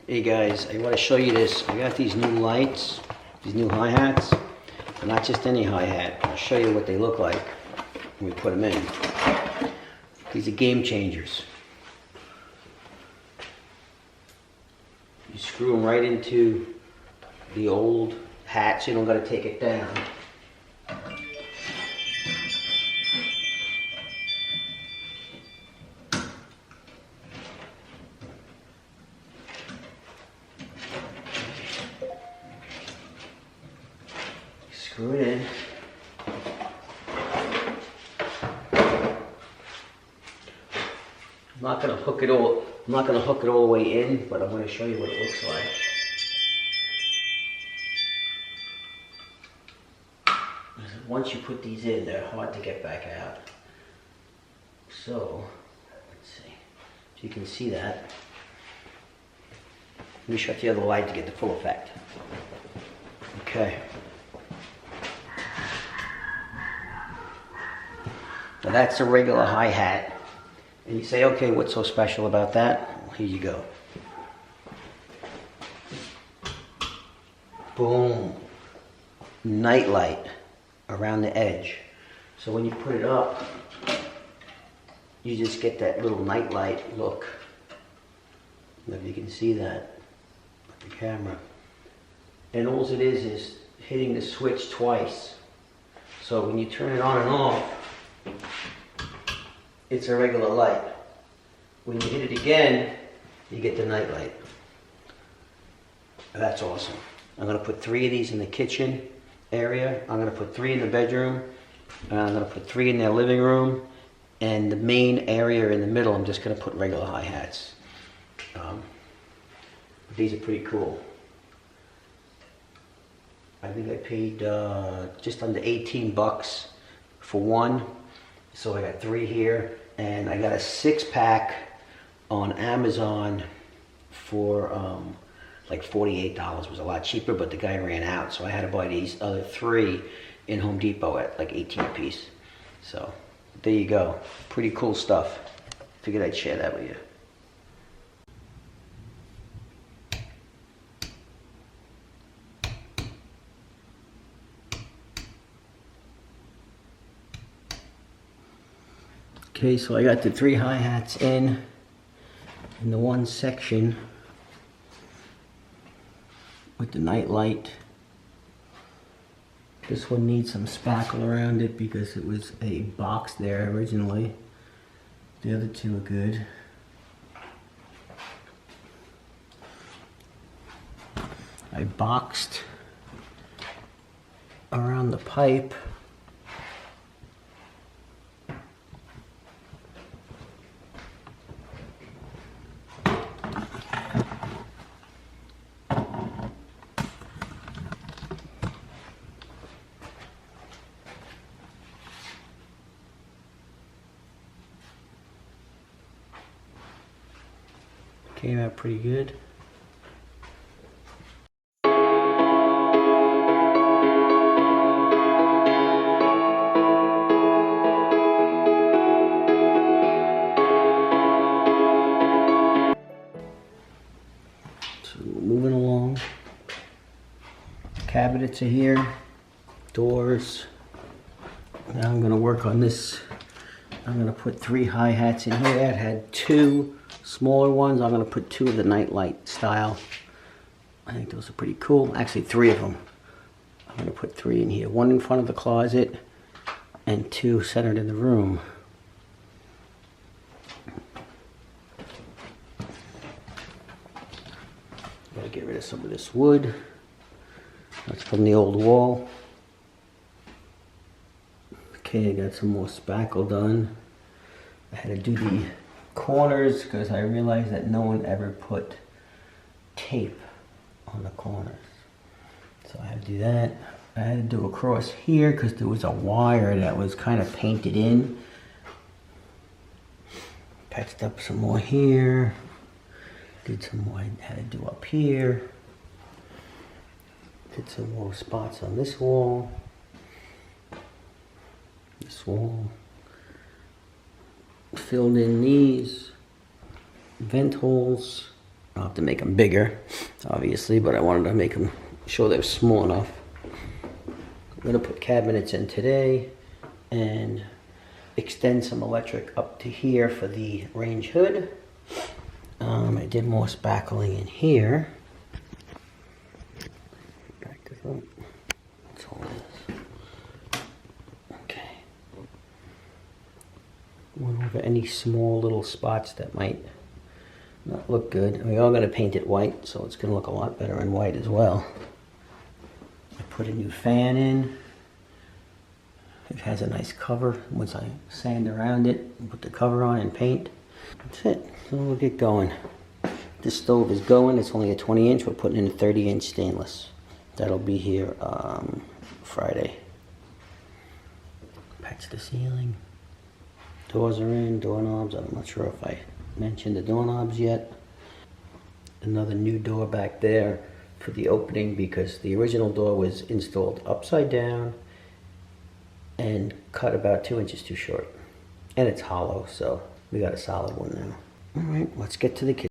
Hey guys, I want to show you this. I got these new lights, these new hi-hats. They're not just any hi-hat. I'll show you what they look like when we put them in. These are game changers. You screw them right into the old hat, so you don't got to take it down. Screw it in. I'm not going to hook it all the way in, but I'm going to show you what it looks like. Once you put these in, they're hard to get back out. So, let's see. So you can see that. Let me shut the other light to get the full effect. Okay. Now that's a regular hi-hat. And you say, okay, what's so special about that? Well, here you go. Boom. Nightlight around the edge. So when you put it up, you just get that little nightlight look. I don't know if you can see that with the camera. And all it is hitting the switch twice. So when you turn it on and off, it's a regular light. When you hit it again, you get the nightlight. That's awesome. I'm going to put 3 of these in the kitchen area. I'm going to put 3 in the bedroom. And I'm going to put 3 in their living room. And the main area in the middle, I'm just going to put regular hi-hats. These are pretty cool. I think I paid just under 18 bucks for one. So I got 3 here. And I got a 6-pack on Amazon for like $48. It was a lot cheaper, but the guy ran out. So I had to buy these other 3 in Home Depot at like 18 a piece. So there you go. Pretty cool stuff. Figured I'd share that with you. Okay, so I got the 3 hi-hats in the one section with the night light. This one needs some spackle around it because it was a box there originally. The other 2 are good. I boxed around the pipe. Came out pretty good. So moving along. Cabinets are here. Doors. Now I'm going to work on this. I'm going to put 3 hi-hats in here. It had 2 smaller ones. I'm going to put 2 of the nightlight style. I think those are pretty cool. Actually 3 of them. I'm going to put 3 in here. 1 in front of the closet and 2 centered in the room. Gotta get rid of some of this wood. That's from the old wall. Okay, I got some more spackle done. I had to do the corners because I realized that no one ever put tape on the corners. So I had to do that. I had to do across here because there was a wire that was kind of painted in. Patched up some more here. Did some more I had to do up here. Did some more spots on this wall. This wall. Filled in these vent holes. I'll have to make them bigger, obviously, but I wanted to make them sure they're small enough. I'm gonna put cabinets in today and extend some electric up to here for the range hood. I did more spackling in here. Back this up. That's all it is. Okay. Went over any small little spots that might not look good. We are going to paint it white, so it's going to look a lot better in white as well. I put a new fan in. It has a nice cover. Once I sand around it, put the cover on and paint. That's it. So we'll get going. This stove is going. It's only a 20-inch. We're putting in a 30-inch stainless. That'll be here Friday. Patch the ceiling. Doors are in. Doorknobs. I'm not sure if I mentioned the doorknobs yet. Another new door back there for the opening because the original door was installed upside down and cut about 2 inches too short. And it's hollow, so we got a solid one now. All right, let's get to the kitchen.